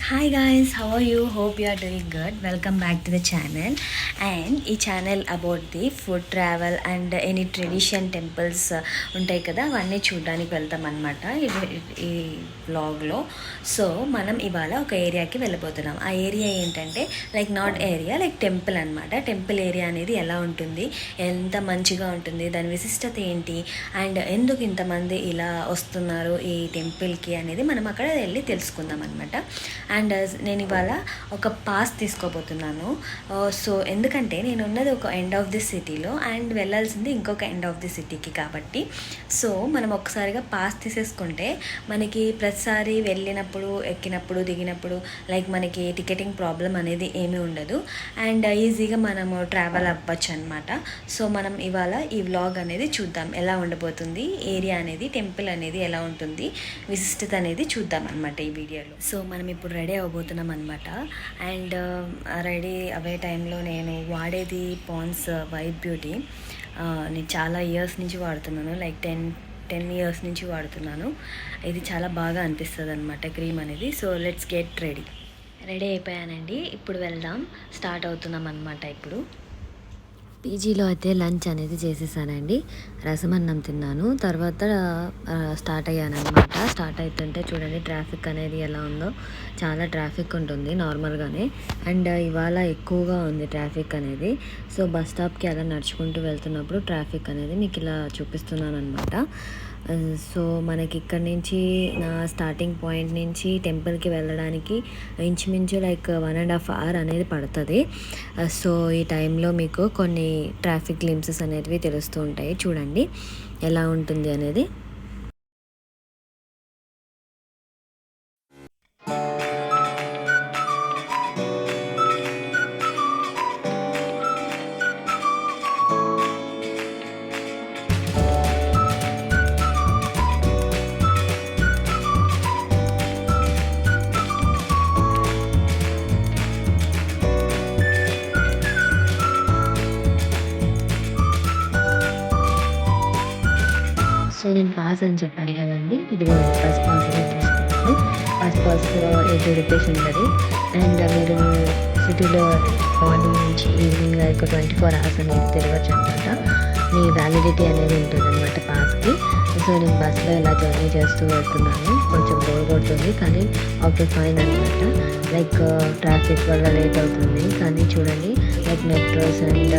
Hi guys, how are you? Hope you are doing good. Welcome back to the channel. And ఈ channel about the food travel and any tradition temples ఉంటాయి కదా, అవన్నీ చూడడానికి వెళ్తాం అనమాట ఈ వ్లాగ్లో. సో మనం ఇవాళ ఒక ఏరియాకి వెళ్ళిపోతున్నాం. ఆ ఏరియా ఏంటంటే like not area, like temple అనమాట. టెంపుల్ ఏరియా అనేది ఎలా ఉంటుంది, ఎంత మంచిగా ఉంటుంది, దాని విశిష్టత ఏంటి, అండ్ ఎందుకు ఇంతమంది ఇలా వస్తున్నారు ఈ టెంపుల్కి అనేది మనం అక్కడ వెళ్ళి తెలుసుకుందాం అనమాట. అండ్ నేను ఇవాళ ఒక పాస్ తీసుకోబోతున్నాను. సో ఎందుకంటే నేను ఉన్నది ఒక ఎండ్ ఆఫ్ ది సిటీలో అండ్ వెళ్ళాల్సింది ఇంకొక ఎండ్ ఆఫ్ ది సిటీకి కాబట్టి, సో మనం ఒకసారిగా పాస్ తీసేసుకుంటే మనకి ప్రతిసారి వెళ్ళినప్పుడు ఎక్కినప్పుడు దిగినప్పుడు లైక్ మనకి టికెటింగ్ ప్రాబ్లం అనేది ఏమీ ఉండదు అండ్ ఈజీగా మనము ట్రావెల్ అవ్వచ్చు అనమాట. సో మనం ఇవాళ ఈ వ్లాగ్ అనేది చూద్దాం, ఎలా ఉండబోతుంది ఏరియా అనేది, టెంపుల్ అనేది ఎలా ఉంటుంది, విశిష్టత అనేది చూద్దాం అనమాట ఈ వీడియోలో. సో మనం ఇప్పుడు రెడీ అవ్వబోతున్నాం అనమాట. అండ్ రెడీ అవ్వే టైంలో నేను వాడేది పాండ్స్ వైట్ బ్యూటీ. నేను చాలా ఇయర్స్ నుంచి వాడుతున్నాను, లైక్ 10 ఇయర్స్ నుంచి వాడుతున్నాను. ఇది చాలా బాగా అనిపిస్తుంది అనమాట క్రీమ్ అనేది. సో లెట్స్ గెట్ రెడీ అయిపోయానండి. ఇప్పుడు వెళ్దాం, స్టార్ట్ అవుతున్నాం అనమాట. ఇప్పుడు పీజీలో అయితే లంచ్ అనేది చేసేసానండి. రసమన్నం తిన్నాను, తర్వాత స్టార్ట్ అయ్యాను అనమాట. స్టార్ట్ అవుతుంటే చూడండి ట్రాఫిక్ అనేది ఎలా ఉందో. చాలా ట్రాఫిక్ ఉంటుంది నార్మల్గానే, అండ్ ఇవాళ ఎక్కువగా ఉంది ట్రాఫిక్ అనేది. సో బస్ స్టాప్కి అలా నడుచుకుంటూ వెళ్తున్నప్పుడు ట్రాఫిక్ అనేది మీకు ఇలా చూపిస్తున్నాను అనమాట. సో మనకి ఇక్కడ నుంచి నా స్టార్టింగ్ పాయింట్ నుంచి టెంపుల్కి వెళ్ళడానికి ఇంచుమించు లైక్ 1.5 hours అనేది పడుతుంది. సో ఈ టైంలో మీకు కొన్ని ట్రాఫిక్ గ్లింప్సెస్ అనేటివి తెలుస్తూ ఉంటాయి. చూడండి ఎలా ఉంటుంది అనేది. సో నేను పాస్ అని చెప్పాను కదండి, ఇది ఫస్ట్ పాస్ తీసుకున్నాను. ఫస్ట్ పాస్లో 80 రూపీస్ ఉంటుంది. అండ్ మీరు సిటీలో మార్నింగ్ నుంచి ఈవినింగ్ వరకు 24 hours అనేది తిరగచ్చు అనమాట. మీ వ్యాలిడిటీ అనేది ఉంటుంది అనమాట పాస్కి. సో నేను బస్సులో ఇలా జర్నీ చేస్తూ వెళ్తున్నాను. కొంచెం బోర్ కొడుతుంది కానీ ఓకే ఫైన్ అనమాట. లైక్ ట్రాఫిక్ వల్ల లేట్ అవుతుంది కానీ చూడండి like metros and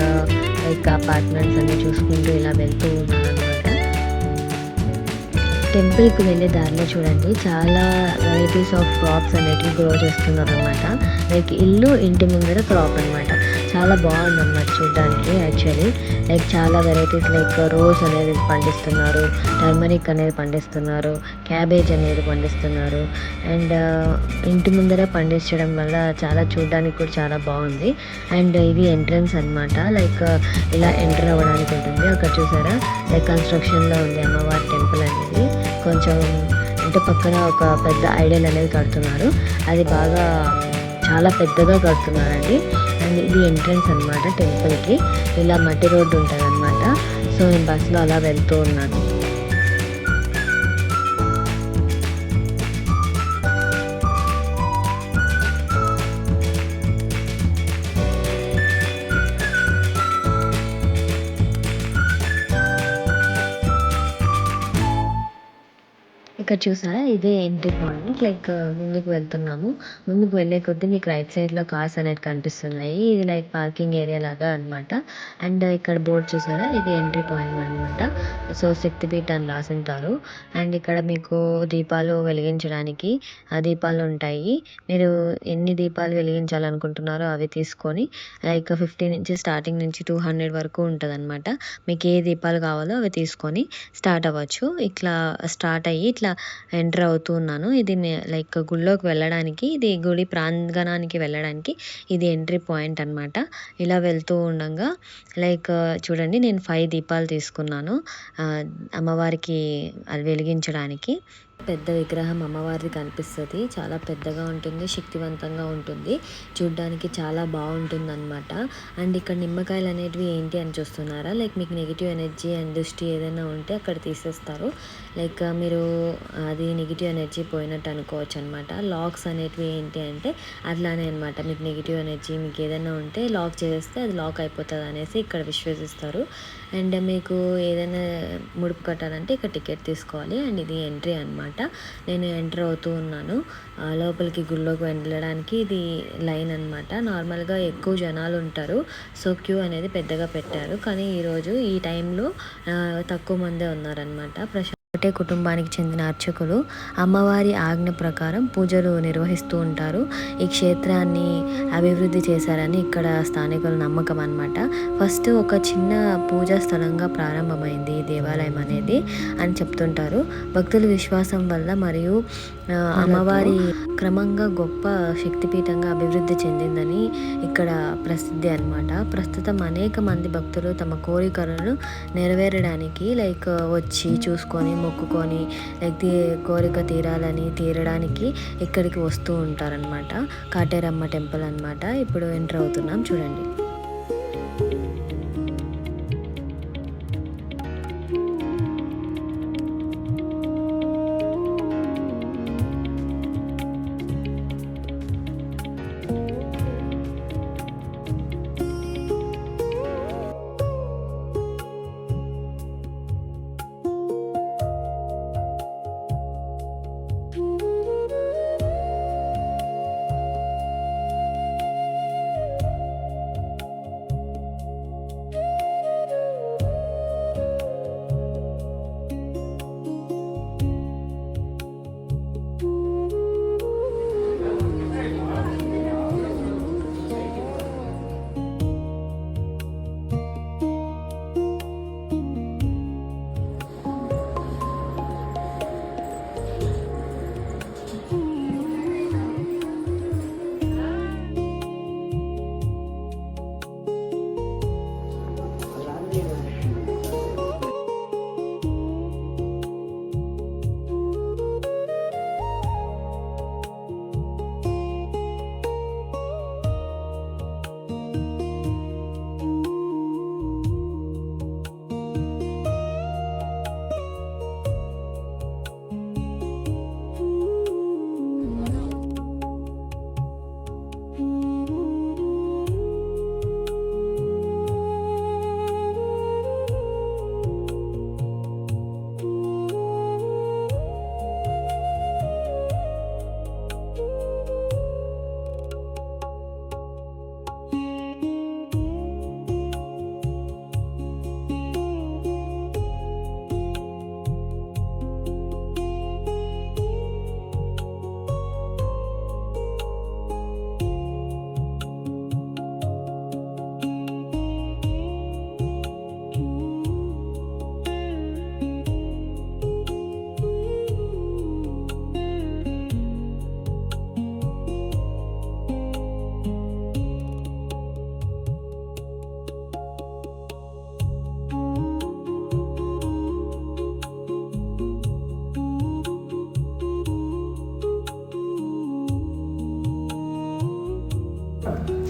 like apartments అన్నీ చూసుకుంటూ ఇలా వెళ్తూ ఉన్నాను అనమాట. టెంపుల్కి వెళ్ళే దారిలో చూడండి చాలా వెరైటీస్ ఆఫ్ క్రాప్స్ అనేటివి గ్రో చేస్తున్నారు అనమాట. లైక్ ఇల్లు ఇంటి ముందర క్రాప్ అనమాట. చాలా బాగుంది అనమాట చూడడానికి. యాక్చువల్లీ లైక్ చాలా వెరైటీస్ లైక్ రోజ్ అనేది పండిస్తున్నారు, టర్మరిక్ అనేది పండిస్తున్నారు, క్యాబేజ్ అనేది పండిస్తున్నారు. అండ్ ఇంటి ముందర పండించడం వల్ల చాలా చూడడానికి కూడా చాలా బాగుంది. అండ్ ఇది ఎంట్రన్స్ అనమాట. లైక్ ఇలా ఎంటర్ అవ్వడానికి ఉంటుంది. అక్కడ చూసారా లైక్ కన్స్ట్రక్షన్లో ఉంది అమ్మవారి టెంపుల్ అనేది. కొంచెం అంటే పక్కన ఒక పెద్ద ఐడల్ అనేది కడుతున్నారు, అది బాగా చాలా పెద్దగా కడుతున్నారండి. అండ్ ఇది ఎంట్రన్స్ అనమాట టెంపుల్కి. ఇలా మట్టి రోడ్డు ఉంటుంది అనమాట. సో నేను బస్సులో అలా వెళ్తూ ఉన్నాను. ఇక్కడ చూసారా ఇదే ఎంట్రీ పాయింట్. లైక్ ముందుకు వెళ్తున్నాము. ముందుకు వెళ్ళే కొద్దీ మీకు రైట్ సైడ్లో కార్స్ అనేది కనిపిస్తున్నాయి. ఇది లైక్ పార్కింగ్ ఏరియా లాగా అనమాట. అండ్ ఇక్కడ బోర్డు చూసారా, ఇది ఎంట్రీ పాయింట్ అనమాట. సో శక్తిపీఠ అని రాసింటారు. అండ్ ఇక్కడ మీకు దీపాలు వెలిగించడానికి దీపాలు ఉంటాయి. మీరు ఎన్ని దీపాలు వెలిగించాలనుకుంటున్నారో అవి తీసుకొని లైక్ 50 నుంచి స్టార్టింగ్ నుంచి 200 వరకు ఉంటుంది అనమాట. మీకు ఏ దీపాలు కావాలో అవి తీసుకొని స్టార్ట్ అవ్వచ్చు. ఇట్లా స్టార్ట్ అయ్యి ఇట్లా ఎంటర్ అవుతూ ఉన్నాను. ఇది లైక్ గుడిలోకి వెళ్ళడానికి, ఇది గుడి ప్రాంగణానికి వెళ్ళడానికి ఇది ఎంట్రీ పాయింట్ అనమాట. ఇలా వెళ్తూ ఉండగా లైక్ చూడండి నేను 5 దీపాలు తీసుకున్నాను అమ్మవారికి అది వెలిగించడానికి. పెద్ద విగ్రహం అమ్మవారిది కనిపిస్తుంది. చాలా పెద్దగా ఉంటుంది, శక్తివంతంగా ఉంటుంది, చూడ్డానికి చాలా బాగుంటుంది అనమాట. అండ్ ఇక్కడ నిమ్మకాయలు అనేటివి ఏంటి అని చూస్తున్నారా, లైక్ మీకు నెగిటివ్ ఎనర్జీ అండ్ దృష్టి ఏదైనా ఉంటే అక్కడ తీసేస్తారు. లైక్ మీరు అది నెగిటివ్ ఎనర్జీ పోయినట్టు అనుకోవచ్చు అనమాట. లాక్స్ అనేటివి ఏంటి అంటే అట్లానే అనమాట. మీకు నెగిటివ్ ఎనర్జీ మీకు ఏదైనా ఉంటే లాక్ చేస్తే అది లాక్ అయిపోతుంది అనేసి ఇక్కడ విశ్వసిస్తారు. అండ్ మీకు ఏదైనా ముడుపు కట్టాలంటే ఇక్కడ టికెట్ తీసుకోవాలి. అండ్ ఇది ఎంట్రీ అనమాట. నేను ఎంటర్ అవుతూ ఉన్నాను లోపలికి. గుళ్ళోకి వెళ్ళడానికి ఇది లైన్ అనమాట. నార్మల్గా ఎక్కువ జనాలు ఉంటారు, సో క్యూ అనేది పెద్దగా పెట్టారు. కానీ ఈరోజు ఈ టైంలో తక్కువ మందే ఉన్నారనమాట. ఒకటే కుటుంబానికి చెందిన అర్చకులు అమ్మవారి ఆజ్ఞ ప్రకారం పూజలు నిర్వహిస్తూ ఉంటారు. ఈ క్షేత్రాన్ని అభివృద్ధి చేశారని ఇక్కడ స్థానికుల నమ్మకం అన్నమాట. ఫస్ట్ ఒక చిన్న పూజా స్థలంగా ప్రారంభమైంది ఈ దేవాలయం అనేది అని చెప్తుంటారు. భక్తుల విశ్వాసం వల్ల మరియు అమ్మవారి క్రమంగా గొప్ప శక్తిపీఠంగా అభివృద్ధి చెందిందని ఇక్కడ ప్రసిద్ధి అన్నమాట. ప్రస్తుతం అనేక మంది భక్తులు తమ కోరికలను నెరవేరడానికి లైక్ వచ్చి చూసుకొని మొక్కుకొని లైక్ కోరిక తీరడానికి ఇక్కడికి వస్తూ ఉంటారనమాట. కాటేరమ్మ టెంపుల్ అనమాట. ఇప్పుడు ఎంటర్ అవుతున్నాం, చూడండి.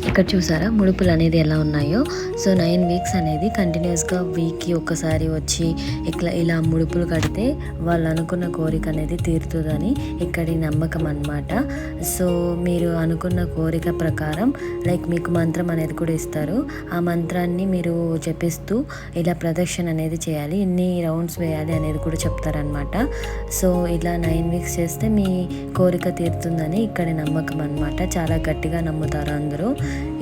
ఇక్కడ చూసారా ముడుపులు అనేది ఎలా ఉన్నాయో. సో 9 వీక్స్ అనేది కంటిన్యూస్గా వీక్కి ఒక్కసారి వచ్చి ఇలా ముడుపులు కడితే వాళ్ళు అనుకున్న కోరిక అనేది తీరుతుందని ఇక్కడి నమ్మకం అన్నమాట. సో మీరు అనుకున్న కోరిక ప్రకారం లైక్ మీకు మంత్రం అనేది కూడా ఇస్తారు. ఆ మంత్రాన్ని మీరు జపిస్తూ ఇలా ప్రదక్షిణ అనేది చేయాలి, ఇన్ని రౌండ్స్ వేయాలి అనేది కూడా చెప్తారనమాట. సో ఇలా 9 వీక్స్ చేస్తే మీ కోరిక తీరుతుందని ఇక్కడి నమ్మకం అన్నమాట. చాలా గట్టిగా నమ్ముతారు అందరూ.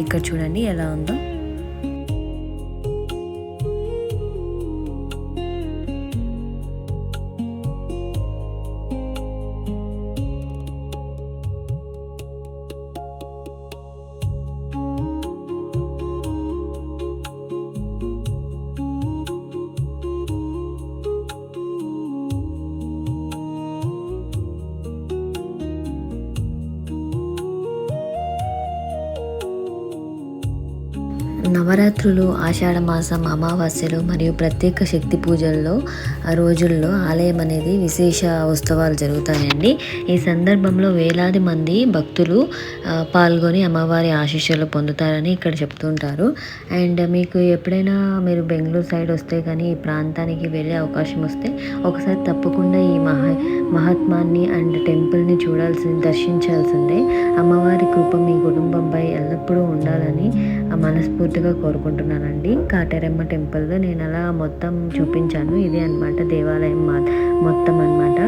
ఇక్కడ చూడండి ఎలా ఉందో. నవరాత్రులు, ఆషాఢ మాసం, అమావాస్యలు మరియు ప్రత్యేక శక్తి పూజల్లో రోజుల్లో ఆలయం అనేది విశేష ఉత్సవాలు జరుగుతాయండి. ఈ సందర్భంలో వేలాది మంది భక్తులు పాల్గొని అమ్మవారి ఆశీస్సులు పొందుతారని ఇక్కడ చెప్తుంటారు. అండ్ మీకు ఎప్పుడైనా మీరు బెంగళూరు సైడ్ వస్తే కానీ ఈ ప్రాంతానికి వెళ్ళే అవకాశం వస్తే ఒకసారి తప్పకుండా ఈ మహాత్మాన్ని అండ్ టెంపుల్ని దర్శించాల్సిందే. అమ్మవారి కృప మీ కుటుంబంపై ఎల్లప్పుడూ ఉండాలని మనస్ఫూర్తిగా కోరుకుంటున్నానండి. కాటేరమ్మ టెంపుల్లో నేను అలా మొత్తం చూపించాను. ఇదే అనమాట దేవాలయం మొత్తం అనమాట.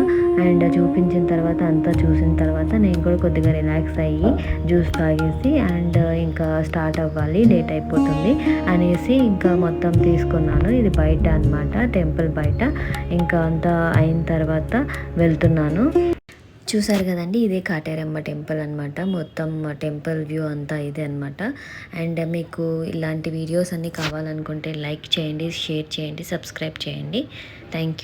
అండ్ చూపించిన తర్వాత అంతా చూసిన తర్వాత నేను కూడా కొద్దిగా రిలాక్స్ అయ్యి జ్యూస్ తాగేసి అండ్ ఇంకా స్టార్ట్ అవ్వాలి, లేట్ అయిపోతుంది అనేసి ఇంకా మొత్తం తీసుకున్నాను. ఇది బయట అనమాట, టెంపుల్ బయట. ఇంకా అంతా అయిన తర్వాత వెళ్తున్నాను. చూసారు కదండి, ఇదే కాటేరమ్మ టెంపుల్ అనమాట. మొత్తం టెంపుల్ వ్యూ అంతా ఇదే అనమాట. అండ్ మీకు ఇలాంటి వీడియోస్ అన్నీ కావాలనుకుంటే లైక్ చేయండి, షేర్ చేయండి, సబ్స్క్రైబ్ చేయండి. Thank you.